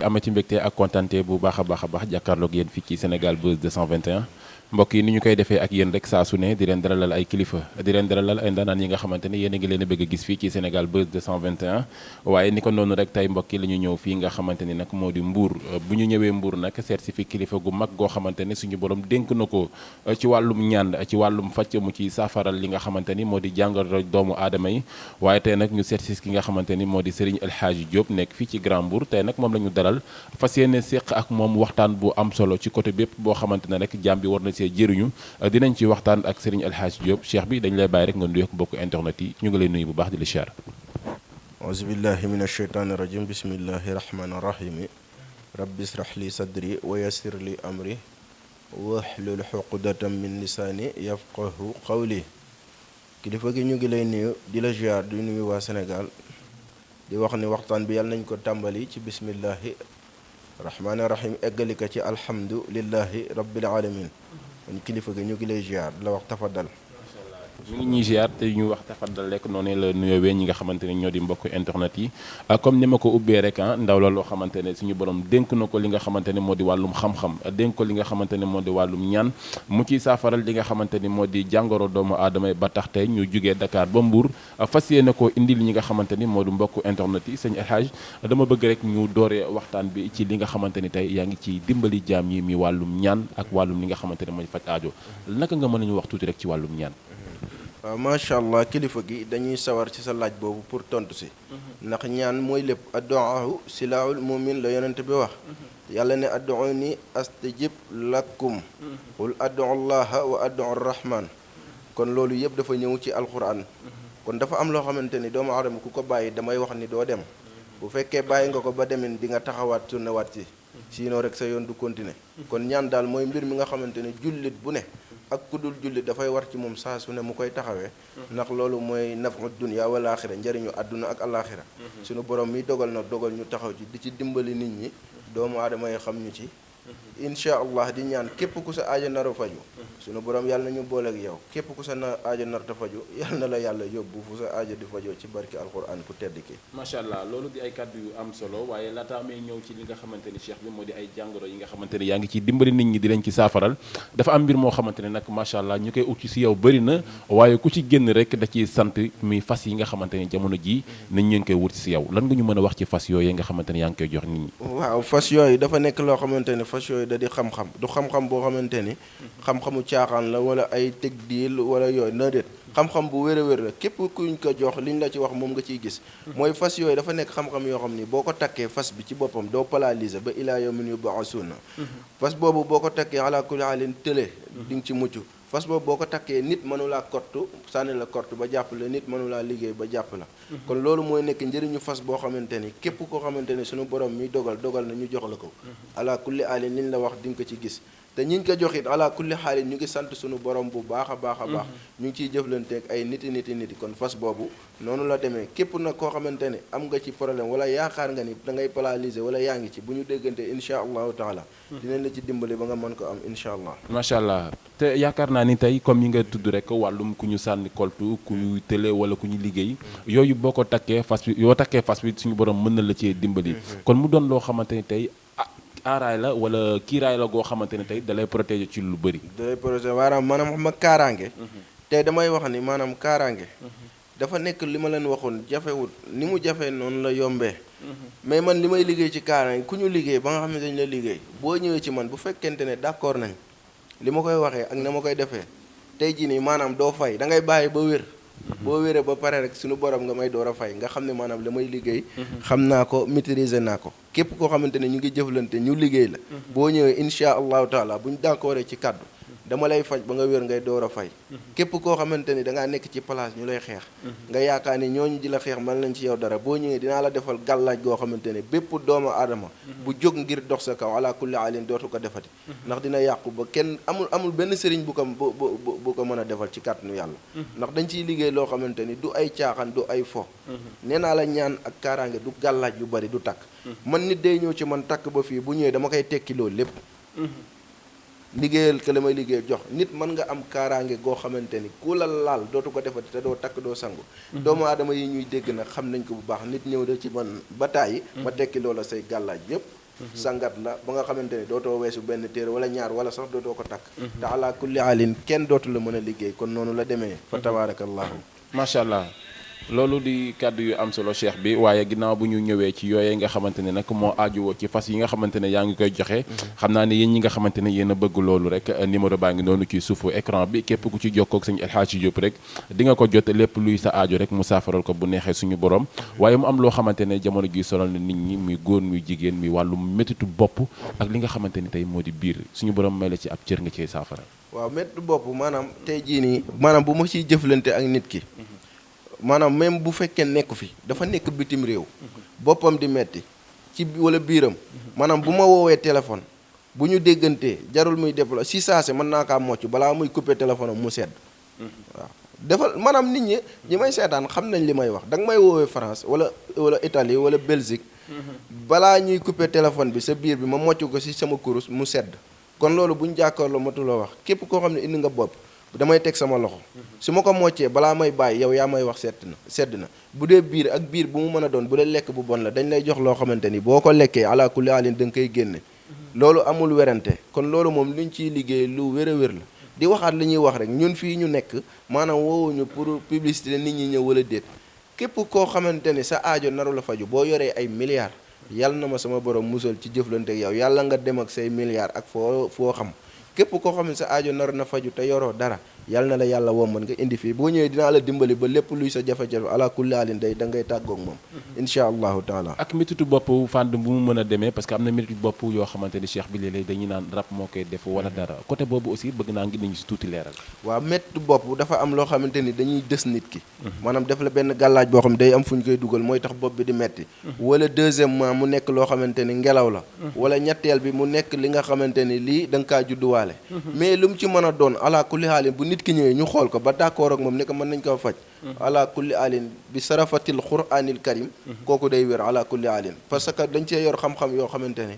amati mbégte ak kontante bu baax a baax jàkkaarloog yéen fii ci Sénégal Buzz 221 mbokk yi ni ñu koy defee ak yéen rek saa su ne di leen daralal ay kilifa di leen daralal ay ndaanaan yi nga xamante ne yéen a ngi leen a bëgg a gis fii ci Sénégal Buzz 221 waaye ni ko noonu rek tey mbokk yi la ñu ñëw fii nga xamante ni nag moo di Mbour bu ñu ñëwee Mbour nag seet si fi kilifa gu mag goo xamante ne suñu borom dénk na ko ci wàllum ñaan ci wàllum fàcc mu ci saafaral li nga xamante ni moo di jàngoro doomu aadama yi waaye tey nag ñu seet si ki nga xamante ni moo di Serigne El Hadji Diop nekk fii ci Grand Mbour tey nag moom la ñu dalal fas yéene séq ak moom waxtaan bu am solo ci côté bépp boo xamante ne rek jàmm bi war na see jëriñu dinañ ci waxtaan ak Serigne El Hadji Diop cheikh bi dañ lay bàyyi rek nga nuyu ak mbokku internet yi ñu ngi lay nuyu bu baax di la siyaar. auzu billahi min asheytaani rajim bismillahi rahmaani rahimi rabbi israh li sadri wa yassir li amri wahlul uqdatan min lisaani yafqahu qawli kilifa gi ñu ngi lay nuyu di la ziar di nuyu waa Sénégal di wax ni waxtaan bi yàlla nañ ko tàmbali ci bismillahi rahmaani rahim eggali ko ci alhamdulillahi rabbil alamin kon kilifa gi ñu ngi lay ziar di la wax tafadal. ñu ngi ñuy ziar te ñu wax tafadal rek noonu la nuyoowee ñi nga xamante ne ñoo di mbokk internet yi comme ni ma ko ubbee rek ndaw la loo xamante ne suñu borom dénk na ko li nga xamante ne moo di wàllum xam-xam dénk ko li nga xamante ne moo di wàllum ñaan mu ciy saafaral li nga xamante ni moo di jàngoro doomu aadama yi ba tax tey ñu jugee Dakar ba Mbour fas yéene koo indil ñi nga xamante ni moo di mbokk internet yi sëñ El Hadj dama bëgg rek ñu dooree waxtaan bi ci li nga xamante ni tey yaa ngi ci dimbali jaam yi mi wàllum ñaan ak wàllum li nga xamante ne mooy faj aajo naka nga mën a ñu wax tuuti rek ci wàllum ñaan. waaw macha allah kilifa gi dañuy sawar ci sa laaj boobu pour tontu si ndax ñaan mooy lépp addu'aahu silaahul mu'min la yonent bi wax yàlla ne addu'uuni astajib lakum qul addu'u llaha wa addu'u rahman kon loolu yëpp dafa ñëw ci alquran kon dafa am loo xamante ni doomu aadama ku ko bàyyi damay wax ni doo dem bu fekkee bàyyi nga ko ba demin di nga taxawaat tournewaat ci sinon rek sa yoon du continuer kon ñaan daal mooy mbir mi nga xamante ne jullit bu ne ak ku dul jullit dafay war ci moom saa su ne mu koy taxawee ndax loolu mooy nafu dunya wal axira njëriñu àdduna ak alaxira suñu borom mi dogal ñu taxaw ci di ci dimbali nit ñi doomu aadama yi xam ñu ci incha allah di ñaan képp ku sa aajo nar a faju sunu borom yàlla na ñu booleeg yow képp ku sa aajo nar a faju yàlla na la yàlla yóbbu fu sa aajo di fajoo ci barki alquran ku tedd ki macha allah loolu di ay kàddu yu am solo waaye laataa may ñëw ci li nga xamante ni cheikh bi moo di ay jàngoro yi nga xamante ni yaa ngi ci dimbali nit ñi di leen ci saafaral dafa am mbir moo xamante ne nag macha allah ñu koy ut ci si yow bëri na waaye ku ci génn rek da ciy sant muy fas yi nga xamante ni jamono jii nañ ñu ngi koy wut si yow lan nga ñu mën a wax ci fas yooyu nga xamante ne yaa ngi koy jox nit ñi. waaw fas yooyu dafa nekk loo xamante ne fas yooyu da di xam-xam du xam-xam boo xamante ni xam-xamu caaxaan la wala ay teg diil wala yooyu na déet xam-xam bu wér a wér la képp kuñ ko jox liñ la ci wax moom nga ciy gis mooy fas yooyu dafa nekk xam-xam yoo xam ni boo ko takkee fas bi ci boppam doo paralyser ba ilaa yawmin yub'asuuna fas boobu boo ko takkee ala kulli haalin tële di nga ci mucc fas boobu boo ko takkee nit mënulaa kortu sànni la kortu ba jàpp la nit mënulaa liggéey ba jàpp la kon loolu mooy nekk njëriñu fas boo xamante ni képp koo xamante ni suñu borom mi dogal na ñu jox la ko ala kulli haalin liñ la wax di nga ko ci gis te ñiñ ko jox it ala kulli xaalin ñu ngi sant suñu borom bu baax a baax a baax ñu ngi ciy jëflanteeg ay niti kon fas boobu noonu la demee képp nag koo xamante ne am nga ci problème wala yaakaar nga ni da ngay paralyser wala yaa ngi ci bu ñu déggante insha allahu taala dinañ la ci dimbali ba nga mën ko am insha allah macha allah te yaakaar naa ni tey comme yi nga tudd rek wàllum ku ñu sànni koltu ku ñu tële wala ku ñu liggéey yooyu boo ko takkee fas bi yoo takkee fas bi suñu borom mën na la cee dimbali kon mu doon loo xamante ni tey aaraay la wala kiiraay la goo xamante ne tey dalay protéger ci lu bëri dalay protéger maanaam xam nga kaaraange tey damay wax ni maanaam kaaraange dafa nekk li ma leen waxoon jafewut ni mu jafee noonu la yombee mais man li may liggéey ci kaaraange ku ñu liggéey ba nga xam ne dañ la liggéey boo ñëwee ci man bu fekkente ne d'accord nañ li ma koy waxee ak na ma koy defee tey jii nii maanaam doo fay da ngay bàyyi ba wér boo wéree ba pare rek suñu borom nga may door a fay nga xam ne maanaam li may liggéey xam naa ko maîtriser naa ko képp koo xamante ne ñu ngi jëflante ñu liggéey la boo ñëwee insha allahu taala buñ d'accord ci kàddu dama lay faj ba nga wér ngay door a fay képp koo xamante ni dangaa nekk ci place ñu lay xeex nga yaakaar ni ñooñu di la xeex mën nañ ci yow dara boo ñëwee dinaa la defal gàllaaj goo xamante ne bépp doomu aadama bu jóg ngir dox sa kaw ala kulli alin dootu ko defati ndax dina yàqu ba kenn amul benn sëriñ bu ko mën a defal ci kàttanu yàlla ndax dañ ciy liggéey loo xamante ni du ay caaxaan du ay fo nee naa la ñaan ak kaaraange du gàllaaj yu bari du takk man nit day ñëw ci man takk ba fii bu ñëwee dama koy tekki loolu lépp liggéeyal ke la may liggéey jox nit mën nga am kaaraange goo xamante ni ku la laal dootu ko defati te doo takk doo sangu doomu aadama yi ñuy dégg nag xam nañ ko bu baax nit ñëw da ci man ba tàyyi ma tekki loola say gàllaaj yépp sangat la ba nga xamante ni dootoo weesu benn téere wala ñaar wala sax dootoo ko takk te ala kulli alin kenn dootu la mën a liggéey kon noonu la demee fa tabarakallahu macha allah loolu di kàddu yu am solo cheikh bi waaye ginnaaw bu ñu ñëwee ci yooyee nga xamante ne nag moo aajuwoo ci fas yi nga xamante ne yaa ngi koy joxe xam naa ne yéen ñi nga xamante ne yéen a bëgg loolu rek numéro baa ngi noonu ci suufu écran bi képp ku ci jokkoo ak sëñ El Hadji Diop rek di nga ko jot lépp luy sa aajo rek mu saafaral ko bu neexee suñu borom waaye mu am loo xamante ne jamono gi sonal na nit ñi muy góor muy jigéen muy wàllu méttitu bopp ak li nga xamante ni tey moo di biir suñu borom may la ci ab cër nga cee saafara. waaw méttitu bopp maanaam tey jii nii maanaam bu ma ciy jëflante ak nit ki maanaam même bu fekkee nekku fi dafa nekk bitim réew boppam di metti ci wala biiram maanaam bu ma woowee téléphone bu ñu déggantee jarul muy déplo si saase mën naa kaa mocc balaa muy couper téléphone am mu sedd waaw defal maanaam nit ñi may seetaan xam nañ li may wax da nga may woowee France wala Italie wala Belgique balaa ñuy couper téléphone bi sa biir bi ma mocc ko si sama kurus mu sedd kon loolu bu ñu jàkkaarloo matuloo wax képp koo xam ne indi nga bopp damay teg sama loxo su ma ko moccee balaa may bàyyi yow yaa may wax sedd na bu dee biir ak biir bu mu mën a doon bu dee lekk bu bon la dañ lay jox loo xamante ni boo ko lekkee ala kulli alin da nga koy génne loolu amul werante kon loolu moom luñ ciy liggéey lu wér a wér la di waxaat li ñuy wax rek ñun fii ñu nekk maanaam woowuñu pour publicité nit ñi ñëw wala déet képp koo xamante ni sa aajo naru la faju boo yoree ay milliards yàlla na ma sama borom musal ci jëflante ak yow yàlla nga dem ak say milliards ak foo xam képp koo xam ne sa aajo nar na faju te yoroo dara yàlla na la yàlla womman nga indi fii boo ñëwee dinaa la dimbali ba lépp luy sa jafe-jafe ala kulli haalin day da ngay tàggoog moom insha allahu taala ak métitu bopp fànn bu mu mën a demee parce que am na métitu bopp yoo xamante ni cheikh bi léeg-léeg dañuy naan rab moo koy def wala dara côté boobu aussi bëgg naa ngi nañu si tuuti leeral waaw métitu bopp dafa am loo xamante ni dañuy dës nit ki maanaam def la benn gàllaaj boo xam ne day am fu ñu koy dugal mooy tax bopp bi di metti wala deuxièmement mu nekk loo xamante ni ngelaw la wala ñetteel bi mu nekk li nga xamante ni lii da nga kaa judduwaale mais lu mu ci mën a doon ala kulli haalin bu nit ki ñëwee ñu xool ko ba d'accord ak moom ne ko mën nañ ko faj ala kulli alin bi sarafatil quraanil karim kooku day wér ala kulli alin parce que dañ cee yor xam-xam yoo xamante ne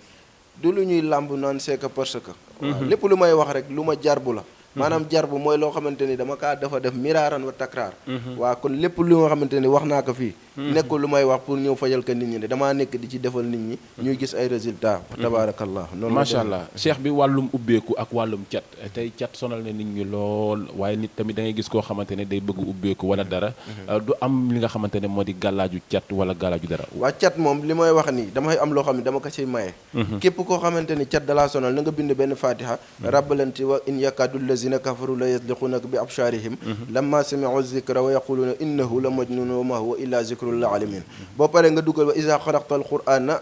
du lu ñuy làmb naan c'est que parce que waaw lépp lu may wax rek lu ma jarbu la maanaam jarbu mooy loo xamante ni dama kaa dafa def miraaran wa takraar waaw kon lépp lu nga xamante ni wax naa ko fii nekkul lu may wax pour ñëw fajal ko nit ñi de damaa nekk di ci defal nit ñi ñuy gis ay résultats tabaarakallah noonu macha allah cheikh bi wàllum ubbeeku ak wàllum cat tey cat sonal na nit ñi lool waaye nit tamit da ngay gis koo xamante ne day bëgg ubbeeku wala dara du am li nga xamante ne moo di gàllaaju cat wala gàllaaju dara waa cat moom li may wax nii damay am loo xam ne dama ko ciy maye képp koo xamante ni cat dalaa sonal na nga bind benn fatiha rabbalanti wa in yakadu lazina kafaru la yasliquunaka bi absharihim lamma sami'u zikra wa yaquluna innahu la majnun wa ma huwa illa zikrul lil alamin boo paree nga dugal wa iza xaraqta al qur'ana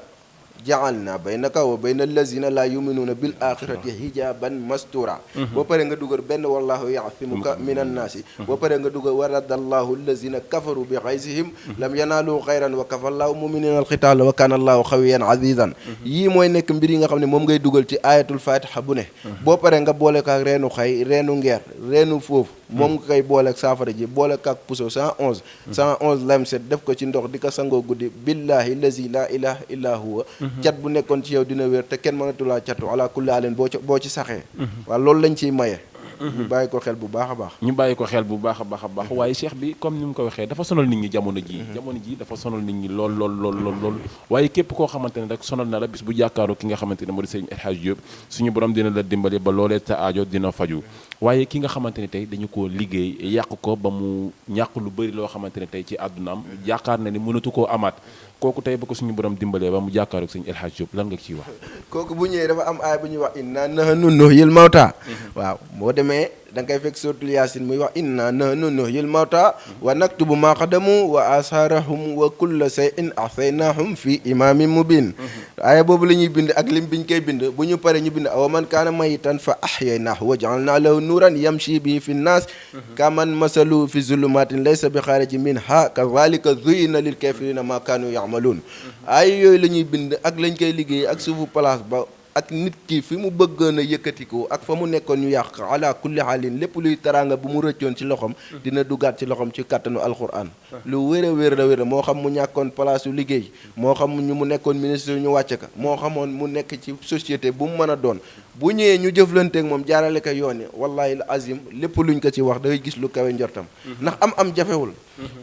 ja'alna baynaka wa bayna allazina la yuminuuna bil axirati hijaban mastura boo paree nga dugal benn wallahu ya'simuka minan naasi boo paree nga dugal wa raddallahu allazina kafaru bi xaysihim lam yanaalu xayran wa kafallahu muminina alxitaala wa kana allahu xawiyan azizan yii mooy nekk mbir yi nga xam ne moom ngay dugal ci ayatul fatiha bu ne boo paree nga boole ko ak reenu xay reenu ngeer reenu foofu moom nga koy boole ak saafara ji boole ko ak puso 111 lamset def ko ci ndox di ko sangoo guddi billahi lazi la ilaha illa huwa cat bu nekkoon ci yow dina wér te kenn mënatulaa catu ala kulli alin boo ci saxee waaw loolu lañ ciy maye ñu bàyyi ko xel bu baax a baax ñu bàyyi ko xel bu baax a baax a baax waaye cheikh bi comme ni mu ko waxee dafa sonal nit ñi jamono ji dafa sonal nit ñi lool waaye képp koo xamante ne rek sonal na la bis bu jàkkaaroo ki nga xamante ne moo di sëñ El Hadji Diop suñu borom dina la dimbali ba loolee sa aajo dina faju waaye ki nga xamante ne tey dañu koo liggéey yàq ko ba mu ñàq lu bëri loo xamante ne tey ci àddunaam yaakaar na ni mënatu koo amaat kooku tey ba ko suñu borom dimbalee ba mu jàkkaaroo sëñ El Hadji Diop lan nga ciy wax kooku bu ñëwee dafa am aay bu ñuy wax inna nahnu nuhyil mawta waaw moo demee da ngay fekk suratul yaasin muy wax inna nahnu nuhyil mawta wa naktubu ma qadamu wa asarahum wa kulla shay'in ahsaynahum fi imamin mubin aaya boobu la ñuy bind ak lim biñ koy bind bu ñu paree ñu bind awa man kaana mayitan fa ahyaynahu wa ja'alna lahu nuran yamshi bihi fi nnas kaman masalu fi zulumatin laysa bi xaariji minha kazalika zuyina lil kafirina ma kaanu ya'malun ay yooyu la ñuy bind ak lañ koy liggéey ak suufu place ba ak nit ki fi mu bëggoon a yëkkatikoo ak fa mu nekkoon ñu yàq ala kulli xaalin lépp luy teraanga bu mu rëccoon ci loxom dina duggaat ci loxom ci kàttanu alquran lu wér a wér la moo xam mu ñàkkoon place yu liggéey moo xam ñu mu nekkoon ministre ñu wàcce ka moo xamoon mu nekk ci société bu mu mën a doon bu ñëwee ñu jëflanteek moom jaarale ko yoon yi wallahi al azim lépp luñ ko ci wax da ngay gis lu kawe njortam ndax am jafewul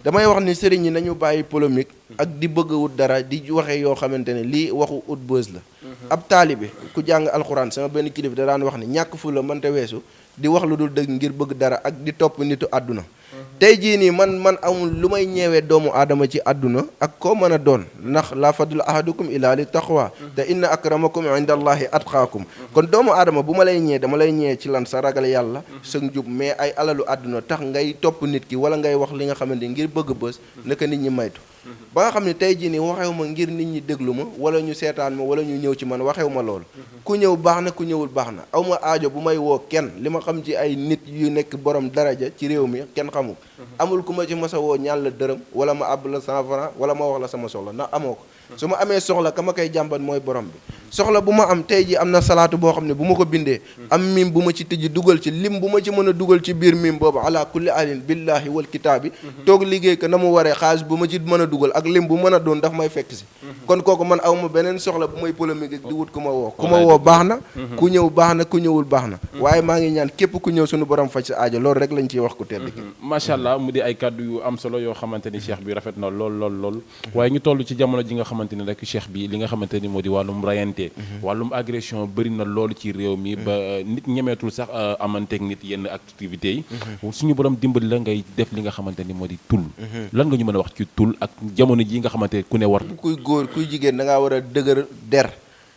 damay wax ni sëriñ yi nañu bàyyi polémique ak di bëgg wut dara di waxee yoo xamante ne lii waxu ut bës la ab taalibe ku jàng alxuraan sama benn kilifa da daan wax ni ñàkk fu la mënta weesu di wax lu dul dëgg ngir bëgg dara ak di topp nitu àdduna tey jii nii man amul lu may ñeewee doomu aadama ci àdduna ak koo mën a doon ndax la fadla ahadukum illa li taqwa te inna akramakum inda allahi atqaakum kon doomu aadama bu ma lay ñee dama lay ñee ci lan sa ragal yàlla sa njub mais ay alalu àdduna tax ngay topp nit ki wala ngay wax li nga xamante ngir bëgg bës naka nit ñi maytu ba nga xam ne tey jii nii waxewu ma ngir nit ñi déglu ma wala ñu seetaan ma wala ñu ñëw ci man waxewu ma loolu ku ñëw baax na ku ñëwul baax na aw ma aajo bu may woo kenn li ma xam ci ay nit yu nekk borom daraja ci réew mi kenn xamul amul ku ma ci masa woo ñaan la dërëm wala ma àbb la 100 francs wala ma wax la sama soxla ndax amoo ko su ma amee soxla ka ma koy jàmbat mooy borom bi soxla bu ma am tey ji am na salaatu boo xam ne bu ma ko bindee am mim bu ma ci tëj dugal ci lim bu ma ci mën a dugal ci biir mim boobu ala kulli alin billahi wal kitaabi toog liggéey ko na mu waree xaalis bu ma ci mën a dugal ak lim bu mën a doon daf may fekk si kon kooku man aw ma beneen soxla bu may polémique ak di wut ku ma woo baax na ku ñëw baax na ku ñëwul baax na waaye maa ngi ñaan képp ku ñëw suñu borom faj sa aajo loolu rek lañ ciy wax ku tedd ki macha allah mu di ay kàddu yu am solo yoo xamante ni cheikh bi rafet na lool waaye ñu toll ci jamono ji nga xamante ni rek cheikh bi li nga xamante ni moo di wàllum rayante wàllum agression bëri na loolu ci réew mi ba nit ñemeetul sax amanteeg nit yenn activités yi suñu borom dimbali la ngay def li nga xamante ni moo di tul lan nga ñu mën a wax ci tul ak jamono ji nga xamante ku ne war kuy góor kuy jigéen da ngaa war a dëgër der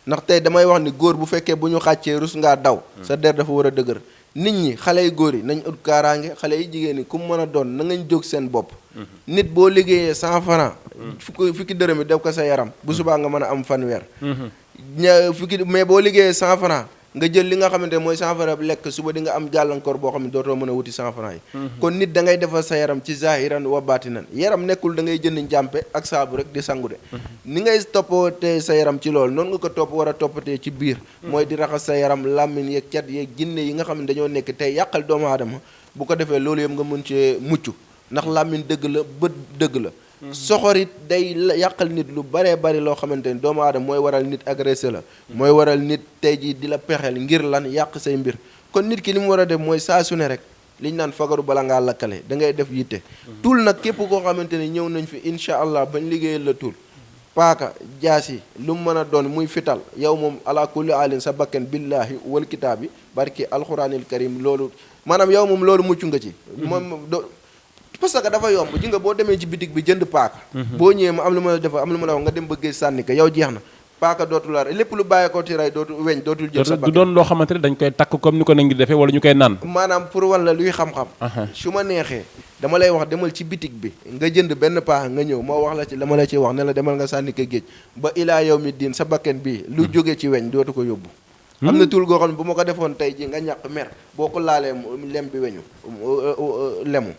ndax tey damay wax ni góor bu fekkee bu ñu xàccee rus ngaa daw sa der dafa war a dëgër nit ñi xale yu góor yi nañ ut kaaraange xale yi jigéen yi ku mu mën a doon na ngañ jóg seen bopp nit boo liggéeyee 100 francs fukki dërëm yi def ko sa yaram bu subaa nga mën a am fanweer mais boo liggéeyee 100 francs nga jël li nga xamante ne mooy 100 francs lekk suba di nga am jàllankoor boo xam ne dootoo mën a wuti 100 francs yi kon nit da ngay defal sa yaram ci zahiran wa baatinan yaram nekkul da ngay jënd njàmpe ak saabu rek di sangu de ni ngay toppatee sa yaram ci loolu noonu nga ko war a toppatee ci biir mooy di raxas sa yaram làmmiñ yeeg cat yeeg jinne yi nga xam ne dañoo nekk tey yàqal doomu aadama bu ko defee loolu yëpp nga mën cee mucc ndax làmmiñ dëgg la bët dëgg la soxor it day yàqal nit lu baree bari loo xamante ni doomu aadama mooy waral nit agressé la mooy waral nit tey jii di la pexeel ngir lan yàq say mbir kon nit ki li mu war a def mooy saa su ne rek li ñu naan fagaru bala ngaa lakkale da ngay def yitte tul nag képp koo xamante ni ñëw nañ fi incha allah bañ liggéeyal la tul paaka jaasi lu mu mën a doon muy fital yow moom ala kulli alin sa bakken billahi wal kitaabi barki alxuraanil karim loolu maanaam yow moom loolu mucc nga ci moom parce que dafa yomb ji nga boo demee ci bitig bi jënd paaka boo ñëwee ma am lu ma la def am lu ma la wax nga dem bëggee sànni ko yow jeex na paaka dootul la lépp lu bàyyi ko ci rey dootul jël sa bakkan du doon loo xamante ne dañ koy takk comme ni ko nañ ngi defee wala ñu koy naan maanaam pour wan la luy xam-xam su ma neexee dama lay wax demal ci bitig bi nga jënd benn paaka nga ñëw moo wax la ci la ma la ci wax ne la demal nga sànni ko géej ba ilaa yow mi diin sa bakken bii lu jóge ci weñ dootu ko yóbbu am na tul goo xam ne bu ma ko defoon tey ji nga ñàq mer boo ko laalee lem bi weñu lemu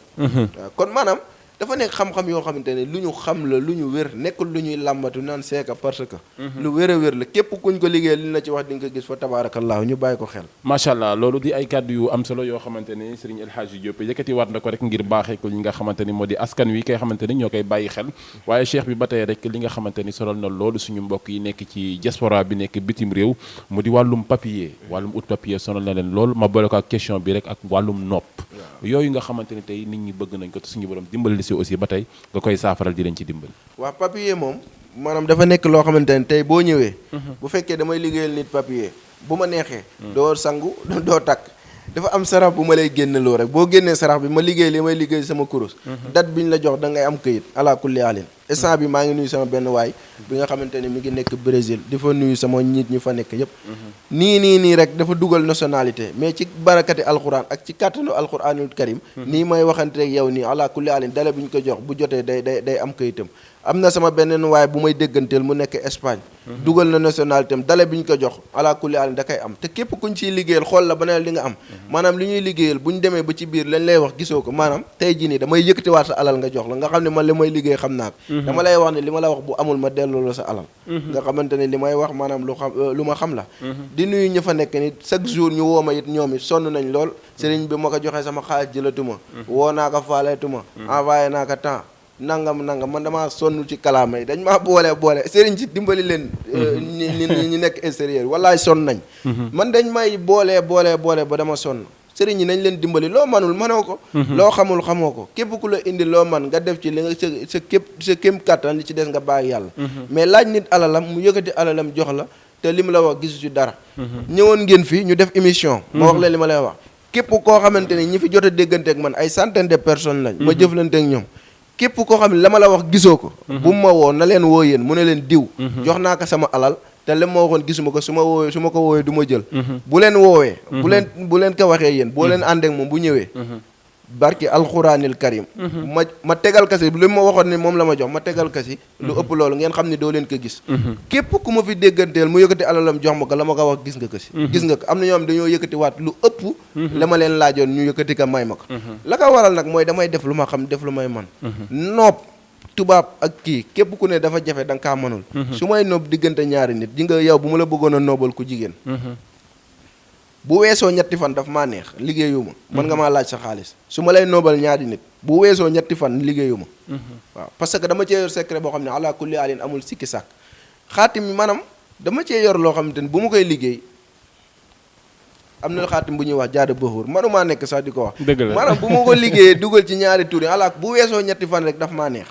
kon maanaam dafa nekk xam-xam yoo xamante ne lu ñu xam la lu ñu wér nekkul lu ñuy làmbatu naan seeka parce que lu wér a wér la képp kuñ ko liggéey li na ci wax di nga ko gis fa tabaarakallaahu ñu bàyyi ko xel macha allah loolu di ay kàddu yu am solo yoo xamante ni Serigne El Hadji Diop yëkkati waat na ko rek ngir baaxee ko li nga xamante ni moo di askan wi koy xamante ni ñoo koy bàyyi xel waaye cheikh bi ba tey rek li nga xamante ni solal na loolu suñu mbokk yi nekk ci diaspora bi nekk bitim réew mu di wàllum papier wàllum ut papier sonal na leen lool ma boole ko ak question bi rek ak wàllum nopp yooyu nga xamante ni tey nit ñi bëgg nañ ko te suñu borom dimbali si aussi ba tey nga koy saafaral di leen ci dimbali waaw papier moom maanaam dafa nekk loo xamante ne tey boo ñëwee bu fekkee damay liggéeyal nit papier bu ma neexee doo sangu doo takk dafa am sarax bu ma lay génneloo rek boo génnee sarax bi ma liggéey li may liggéey sama kurus date bi ñu la jox da ngay am këyit ala kulli alin instant bi maa ngi nuyu sama benn waay bi nga xamante ni mi ngi nekk Brésil di fa nuyu sama nit ñu fa nekk yépp nii rek dafa dugal nationalité mais ci barakati alquran ak ci kàttanu alquranul karim nii may waxante rek yow nii ala kulli alin dale bi ñu ko jox bu jotee day am këyitam am na sama beneen waay bu may dégganteel mu nekk Espagne dugal na nationalité am dale bi ñu ko jox ala kulli alin da koy am te képp kuñ ciy liggéeyal xool la ba ne li nga am maanaam li ñuy liggéeyal bu ñu demee ba ci biir lañ lay wax gisoo ko maanaam tey jii nii damay yëkkatiwaat sa alal nga jox la nga xam ne man li may liggéey xam naa ko dama lay wax ne li ma la wax bu amul ma delloo la sa alal nga xamante ne li may wax maanaam lu ma xam la di nuyu ña fa nekk ni chaque jour ñu woo ma it ñoom it sonn nañ lool sëriñ bi ma ko joxee sama xaalis jëlatuma woo naa ko faaleetuma envoyé naa ko temps nangam man damaa sonn ci kalaama yi dañ maa boole sëriñ si dimbali leen ñi nekk extérieur wallaay sonn nañ man dañ may boole ba dama sonn sëriñ ñi nañ leen dimbali loo manul mënoo ko loo xamul xamoo ko képp ku la indi loo man nga def ci li nga sa kéem kàttan li ci des nga bàyyi yàlla mais laaj nit alalam mu yëkkati alalam jox la te li mu la wax gisu ci dara ñëwoon ngeen fi ñu def émission ma wax leen li ma lay wax képp koo xamante ni ñi fi jot a déggante ak man ay centaine de personnes lañ ma jëflante ak ñoom képp koo xam ne la ma la wax gisoo ko bu mu ma woo na leen woo yéen mu ne leen diw jox naa ko sama alal te li ma waxoon gisuma ko su ma ko woowee du ma jël bu leen woowee bu leen ko waxee yéen boo leen àndeek moom bu ñëwee barki alxuraanil karim ma tegal kasi li ma waxoon ne moom la ma jox ma tegal kasi lu ëpp loolu ngeen xam ne doo leen ko gis képp ku ma fi dégganteel mu yëkkati alalam jox ma ko la ma ko wax gis nga kasi gis nga ko am na ñoo xam dañoo yëkkati waat lu ëpp la ma leen laajoon ñu yëkkati ko may ma ko la ko waral nag mooy damay def lu ma xam def lu may man nopp tubaab ak kii képp ku ne dafa jafe da nga kaa mënul su may nopp diggante ñaari nit di nga yow bu ma la bëggoon a noobal ku jigéen bu weesoo ñetti fan daf maa neex liggéeyuma mën nga maa laaj sa xaalis su ma lay noobal ñaari nit bu weesoo ñetti fan liggéeyuma waaw parce que dama cee yor secret boo xam ne ala kulli alin amul sikki sàkk xaatim mi maanaam dama cee yor loo xamante ni bu ma koy liggéey am na xaatim bu ñuy wax jaada bëxuur manumaa nekk sax di ko wax maanaam bu ma ko liggéeyee dugal ci ñaari tur yi ala bu weesoo ñetti fan rek daf maa neex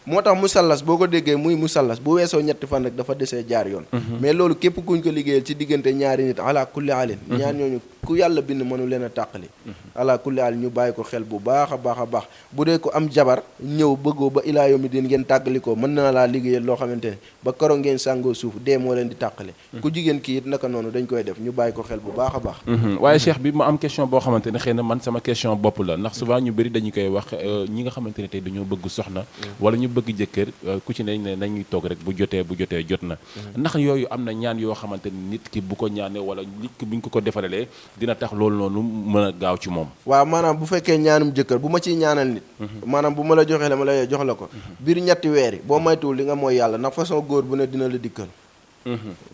moo tax musallas boo ko déggee muy musallas bu weesoo ñetti fan rek dafa desee jaar yoon mais loolu képp kuñ ko liggéeyal ci diggante ñaari nit ala kulli alin ñaar ñooñu ku yàlla bind mënu leen a tàqali ala kulli alin ñu bàyyi ko xel bu baax a baax a baax bu dee ko am jabar ñëw bëggoo ba ilaa yomi din ngeen tàqali ko mën na laa liggéeyal loo xamante ne ba karo ngeen sàngoo suuf dee moo leen di tàqali ku jigéen kii it naka noonu dañ koy def ñu bàyyi ko xel bu baax a baax waaye cheikh bi ma am question boo xamante ne xëy na man sama question bopp la ndax souvent ñu bëri dañu koy wax ñi nga xamante ne tey dañoo bëgg soxna wala ñu bëgg jëkkër ku ci ne nañuy toog rek bu jotee jot na ndax yooyu am na ñaan yoo xamante ni nit ki bu ko ñaanee wala nit ki bu ñu ko defaralee dina tax loolu noonu mën a gaaw ci moom waaw maanaam bu fekkee ñaanum jëkkër bu ma ciy ñaanal nit maanaam bu ma la joxee la ma la jox la ko biir ñetti weer yi boo maytuwul li nga mooy yàlla ndax façon góor bu ne dina la dikkal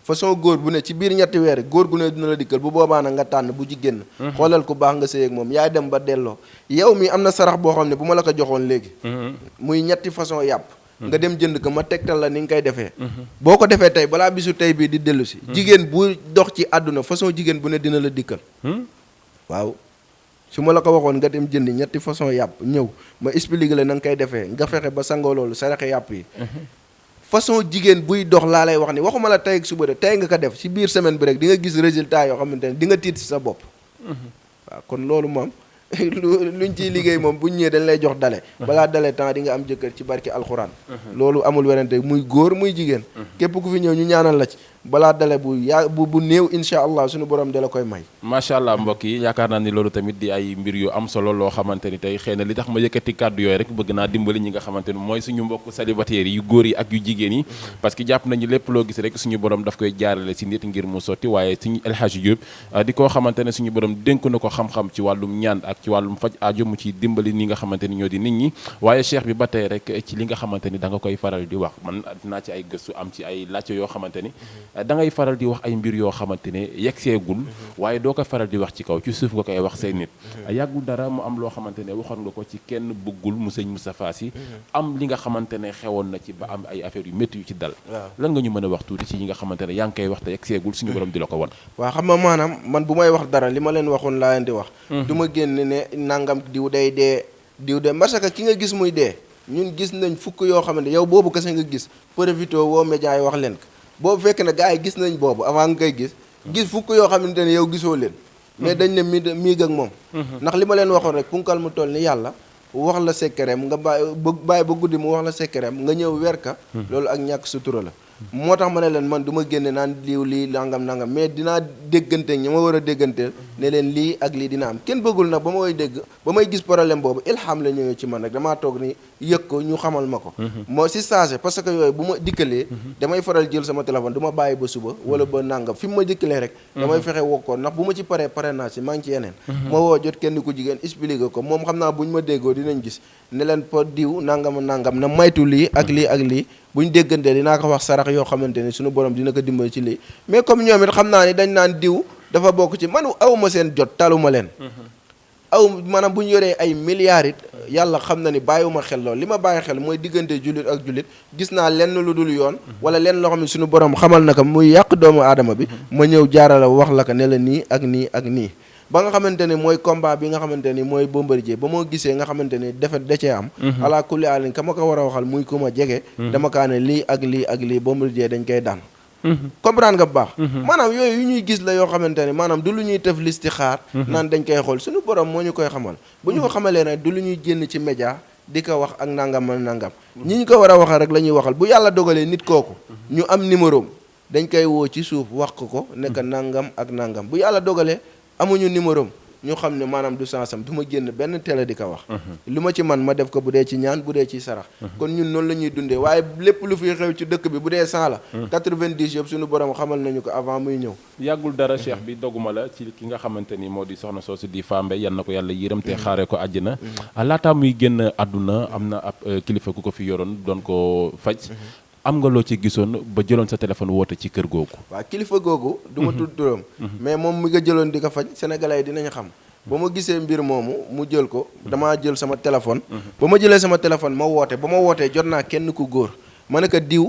façon góor bu ne ci biir ñetti weer yi góor gu ne dina la dikkal bu boobaa nag nga tànn bu ci génn xoolal ku baax nga sëy ak moom yaay dem ba delloo yow mi am na sarax boo xam ne bu ma la ko joxoon léegi muy ñetti façon yàpp nga dem jënd ko ma tegtal la ni nga koy defee boo ko defee tey balaa bisu tey bii di dellu si jigéen bu dox ci àdduna façon jigéen bu ne dina la dikkal waaw su ma la ko waxoon nga dem jënd ñetti façon yàpp ñëw ma expliqué la na nga koy defee nga fexe ba sangoo loolu saraxe yàpp yi façon jigéen buy dox laa lay wax ni waxuma la tey ak suba de tey nga ko def ci biir semaine bi rek di nga gis résultat yoo xamante ne di nga tiit ci sa bopp waaw kon loolu moom luñ ciy liggéey moom buñ ñëwee dañ lay jox dale balaa dale temps di nga am jëkkër ci barki alxuraan loolu amul werante muy góor muy jigéen képp ku fi ñëw ñu ñaanal la ci balaa dale bu néew insha allah suñu borom da la koy may macha allah mbokk yi yaakaar naa ni loolu tamit di ay mbir yu am solo loo xamante ni tey xëy na li tax ma yëkkati kàddu yooyu rek bëgg naa dimbali ñi nga xamante ni mooy suñu mbokk célibataires yi yu góor yi ak yu jigéen yi parce que jàpp nañu lépp loo gis rek suñu borom daf koy jaarale si nit ngir mu sotti waaye suñu El Hadji Diop di koo xamante ne suñu borom dénk na ko xam-xam ci wàllum ñaan ak ci wàllum faj aajo mu ci dimbali ñi nga xamante ni ñoo di nit ñi waaye cheikh bi ba tey rek ci li nga xamante ni da nga koy faral di wax man dinaa ci ay gëstu am ci ay laajte yoo xamante ni da ngay faral di wax ay mbir yoo xamante ne yeggseegul waaye doo ko faral di wax ci kaw ci suuf nga koy wax say nit yàggul dara mu am loo xamante ne waxoon nga ko ci kenn bëggul mu sëñ Moustapha Sy am li nga xamante ne xewoon na ci ba am ay affaires yu métti yu ci dal lan nga ñu mën a wax tuuti ci yi nga xamante ne yaa ngi koy wax te yeggseegul suñu borom di la ko won waaw xam nga maanaam man bu may wax dara li ma leen waxoon laa leen di wax du ma génn ne nangam diw day dee diw de parce que ki nga gis muy dee ñun gis nañ fukk yoo xamante yow boobu kese nga gis profité woo média yi wax leen ko boobu fekk na gars yi gis nañ boobu avant nga koy gis fukk yoo xamante ne yow gisoo leen mais dañ ne miig ak moom ndax li ma leen waxoon rek punkal mu toll ni yàlla wax la sekkereem nga bàyyi ba guddi mu wax la sekkereem nga ñëw werka loolu ak ñàkk sutura la moo tax ma ne leen man du ma génne naan liiw lii nangam mais dinaa déggante ñi ma war a dégganteel ne leen lii ak lii dina am kenn bëggul nag ba ma koy dégg ba may gis problème boobu ilham la ñëwee ci man rek damaa toog ni yëg ko ñu xamal ma ko moo si stage parce que yooyu bu ma dikkalee damay faral jël sama téléphone du ma bàyyi ba suba wala ba nangam fi mu ma dikkalee rek damay fexe woo ko ndax bu ma ci pare naa si maa ngi ci yeneen ma woo jot kenn ku jigéen expliqué ko moom xam naa bu ñu ma déggoo dinañ gis ne leen po diw nangam na maytu lii ak lii ak lii bu ñu déggantee dinaa ko wax sarax yoo xamante ni suñu borom dina ko dimbali ci lii mais comme ñoom it xam naa ni dañ naan diw dafa bokk ci man awma seen jot taluma leen aw maanaam bu ñu yoree ay milliards it yàlla xam na ni bàyyiwuma xel lool li ma bàyyi xel mooy diggante jullit ak jullit gis naa lenn lu dul yoon wala lenn loo xam ne suñu borom xamal na ko muy yàq doomu aadama bi ma ñëw jaarala wax la ko ne la nii ak nii ak nii ba nga xamante ni mooy combat bi nga xamante ni mooy Bombardier ba moo gisee nga xamante ni defet da cee am ala kulli alin ka ma ko war a waxal muy ku ma jege dama kaa ne lii ak lii ak lii Bombardier dañ koy daan comprendre nga bu baax maanaam yooyu yu ñuy gis la yoo xamante ni maanaam du lu ñuy tëf listixaar naan dañ koy xool suñu borom moo ñu koy xamal bu ñu ko xamalee nag du lu ñuy génn ci média di ko wax ak nangam ak nangam ñi ñu ko war a waxal rek la ñuy waxal bu yàlla dogalee nit kooku ñu am numéro dañ koy woo ci suuf wax ko nekk nangam ak nangam bu yàlla dogalee amuñu numéro ñu xam ne maanaam du sansam du ma génn benn télé di ko wax li ma ci man ma def ko bu dee ci ñaan bu dee ci sarax kon ñun noonu la ñuy dundee waaye lépp lu fiy xew ci dëkk bi bu dee 100 la 90 yëpp suñu borom xamal nañu ko avant muy ñëw yàggul dara cheikh bi doguma la ci ki nga xamante ni moo di soxna soosu di Fambe yal na ko yàlla yërëm te xaaree ko àjjana laataa muy génn àdduna am na ab kilifa ku ko fi yoroon doon ko faj am nga loo ci gisoon ba jëloon sa téléphone woote ci kër googu waaw kilifa googu du ma tudd turam mais moom mi nga jëloon di ko faj sénégalais yi dinañ xam ba ma gisee mbir moomu mu jël ko damaa jël sama téléphone ba ma jëlee sama téléphone ma woote ba ma wootee jot naa kenn ku góor ma ne ko diw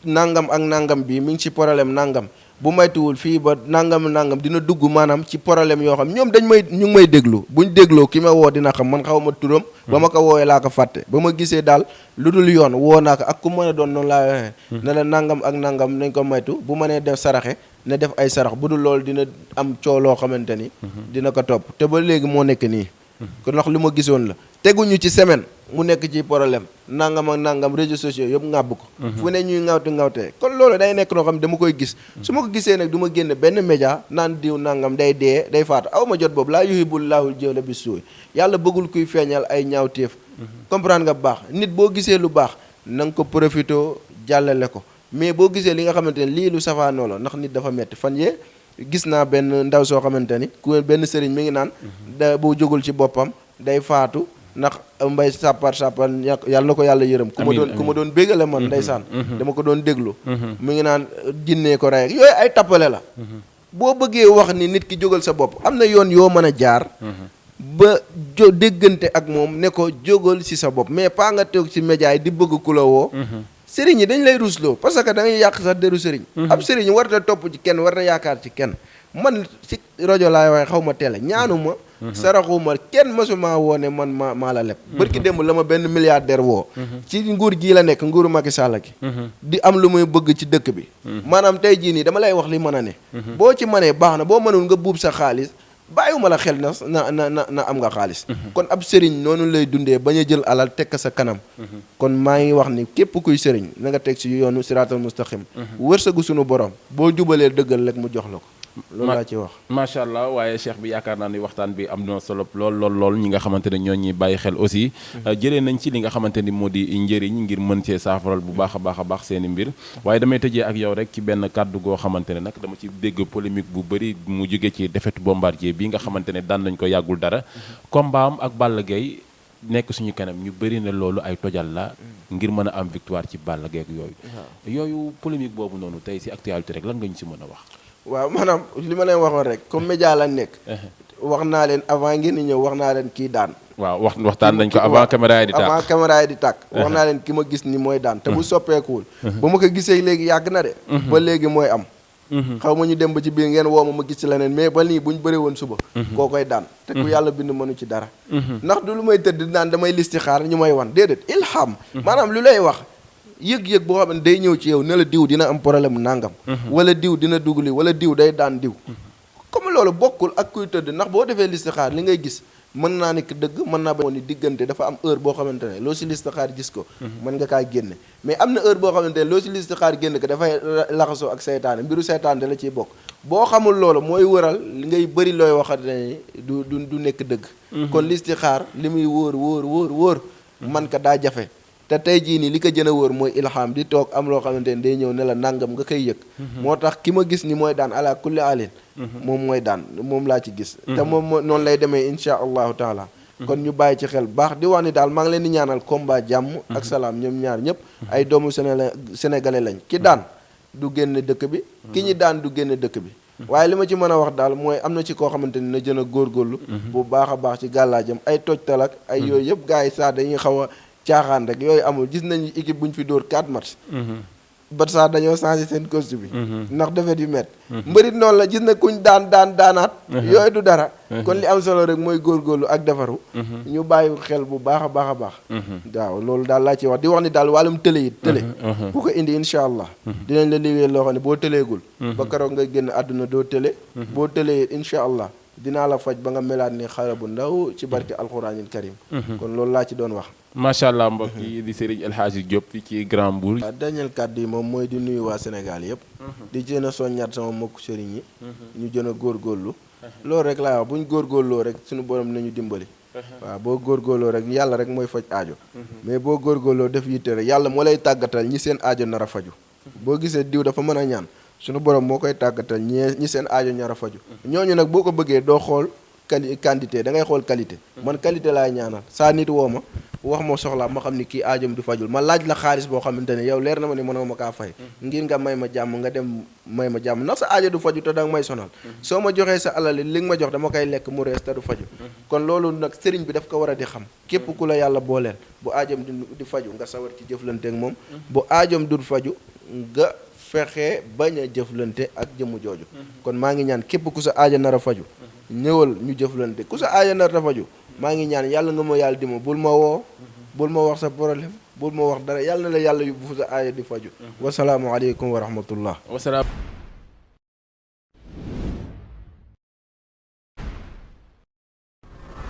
nangam ak nangam bi mi ngi ci problème nangam bu maytuwul fii ba nangam dina dugg maanaam ci problème yoo xam ñoom ñu ngi may déglu buñ dégloo ki ma woo dina xam man xaw ma turam ba ma ko woowee laa ko fàtte ba ma gisee daal lu dul yoon woo naa ko ak ku mën a doon noonu laa waxee ne la nangam ak nangam nañ ko maytu bu mënee def saraxe ne def ay sarax bu dul loolu dina am coow loo xamante ni dina ko topp te ba léegi moo nekk nii kon ndax li ma gisoon la teguñu ci semaine mu nekk ci problème nangam ak nangam réseaux sociaux yëpp ŋàbb ko fu ne ñuy ŋawtee kon loolu day nekk loo xam ne dama koy gis su ma ko gisee nag du ma génn benn média naan diw nangam day dee day faatu aw ma jot boobu laa yuhibullahul jawla bis suuy yàlla bëggul kuy feeñal ay ñaawteef comprendre nga bu baax nit boo gisee lu baax na nga ko profité jàllale ko mais boo gisee li nga xamante ne lii lu safaanoo la ndax nit dafa metti fan yee gis naa benn ndaw soo xamante ni ku benn sëriñ mi ngi naan da boo jógul ci boppam day faatu ndax mbay sàppar yàlla na ko yàlla yërëm ku ma doon bégale man ndeysaan dama ko doon déglu mi ngi naan jinnee ko rey ak yooyu ay tappale la boo bëggee wax ni nit ki jógal sa bopp am na yoon yoo mën a jaar ba déggante ak moom ne ko jógal ci sa bopp mais pas nga toog ci média yi di bëgg ku la woo sëriñ yi dañ lay rusloo parce que da ngay yàq sax deru sëriñ ab sëriñ war na topp ci kenn war na yaakaar ci kenn man ci rajo laay waaye xaw ma télé ñaanuma saraxuma kenn mësuma woo ne man maa la leb bërki démb la ma benn milliardaire woo ci nguur gii la nekk nguuru Macky Sall gi di am lu muy bëgg ci dëkk bi maanaam tey jii nii dama lay wax li mën a ne boo ci mënee baax na boo mënul nga buub sa xaalis bàyyiwuma la xel na am nga xaalis kon ab sëriñ noonu lay dundee bañ a jël alal tekk sa kanam kon maa ngi wax ni képp kuy sëriñ na nga teg ci yoonu siraatal mustaqim wërsëgu sunu borom boo jubalee dëggal rek mu jox la ko loolu laa ci wax macha allah waaye cheikh bi yaakaar naa ni waxtaan bi am na solo lool ñi nga xamante ne ñoo ñuy bàyyi xel aussi jëlee nañ ci li nga xamante ni moo di njëriñ ngir mën cee saafaral bu baax a baax seeni mbir waaye damay tëjee ak yow rek ci benn kàddu goo xamante ne nag dama ci dégg polémique bu bëri mu jóge ci défaite Bombardier bi nga xamante ne daan nañ ko yàggul dara combat am ak Balla Gaye nekk suñu kanam ñu bëri ne loolu ay tojal la ngir mën a am victoire ci Balla Gaye yooyu polémique boobu noonu tey si actualité rek lan nga ñu si mën a wax waaw maanaam li ma leen waxoon rek comme média la nekk wax naa leen avant ngeen di ñëw wax naa leen kii daan waaw waxtaan nañ ko avant caméra yi di tàkk wax naa leen ki ma gis ni mooy daan te bu soppeekuwul ba ma ko gisee léegi yàgg na de ba léegi mooy am xaw ma ñu dem ba ci biir ngeen woo ma gis ci leneen mais ba nii bu ñu bëree woon suba koo koy daan te ku yàlla bind mënu ci dara ndax du lu may tëdd naan damay listi xaar ñu may wan déedéet ilham maanaam lu lay wax yëg-yëg boo xam ne day ñëw ci yow ne la diw dina am problème nangam wala diw dina dugli wala diw day daan diw comme loolu bokkul ak kuy tëdd ndax boo defee listixaar li ngay gis mën naa nekk dëgg mën naa ba ni diggante dafa am heure boo xamante ne loo si listixaar gis ko mën nga kaa génne mais am na heure boo xamante ne loo si listixaar génne ko dafay laxasoo ak seytaane mbiru seytaane da la ciy bokk boo xamul loolu mooy wëral li ngay bëri looy waxate ne du nekk dëgg kon listixaar li muy wóor man ka daa jafe te tey jii nii li ko jën a wóor mooy ilham di toog am loo xamante ne day ñëw ne la nangam nga koy yëg moo tax ki ma gis ni mooy daan ala kulli alin moom mooy daan moom laa ci gis te moom noonu lay demee insha allahu taala kon ñu bàyyi ci xel baax di wax ni daal maa ngi leen di ñaanal combat jàmm ak salaam ñoom ñaar ñëpp ay doomu sénégalais lañ ki daan du génn dëkk bi ki ñi daan du génn dëkk bi waaye li ma ci mën a wax daal mooy am na ci koo xamante ni na jën a góorgóorlu bu baax a baax ci gàllaajam ay tojtal ak ay yooyu yëpp gars yi sax dañuy xaw a caaxaan rek yooyu amul gis nañu équipe bu ñu fi dóor 4 match Barça dañoo changé seen costume bi ndax defet yu met mbërit noonu la gis na kuñ daanaat yooyu du dara kon li am solo rek mooy góorgóorlu ak defaru ñu bàyyi xel bu baax a baax a baax waaw loolu daal laa ci wax di wax ni daal wàllum télé it télé ku ko indi incha allah dinañ la liggéey loo xam ne boo tëleegul ba keroog nga génn àdduna doo télé boo tëlee it incha allah dinaa la faj ba nga melaat ni xale bu ndaw ci barke alxuraanil karim kon loolu laa ci doon wax macha allah mbokk yi di Serigne El Hadji Diop fii ci Grand Mbour. waaw dernier kàddu yi moom mooy di nuyu waa Sénégal yëpp di gën a soññaat sama mbokku sëriñ yi ñu gën a góorgóorlu loolu rek laa wax bu ñu góorgóorloo rek suñu borom nañu dimbali waaw boo góorgóorloo rek yàlla rek mooy faj aajo mais boo góorgóorloo def yitte rek yàlla moo lay tàggatal ñi seen aajo nar a faju boo gisee diw dafa mën a ñaan suñu borom moo koy tàggatal ñi seen aajo nar a faju ñooñu nag boo ko bëggee doo xool quantité da ngay xool qualité man qualité laay ñaanal saa nit woo ma wax ma soxlaa ma xam ni kii aajom du fajul ma laaj la xaalis boo xamante ne yow leer na ma ni mënoo ma kaa fay ngir nga may ma jàmm nga dem may ma jàmm ndax sa aajo du faju te danga may sonal soo ma joxee sa alal li nga ma jox dama koy lekk mu rees te du faju kon loolu nag sëriñ bi daf ko war a di xam képp ku la yàlla booleel bu aajom di faju nga sawar ci jëflante ak moom bu aajom du faju nga fexe bañ a jëflante ak jëmm jooju kon maa ngi ñaan képp ku sa aajo nar a faju ñëwal ñu jëflante ku sa aajo nar a faju maa ngi ñaan yàlla nga ma yàlla di ma bul ma woo bul ma wax sa problème bul ma wax dara yàlla na la yàlla yóbbu fu sa aajo di faju wasalaamualeykum wa rahmatullah.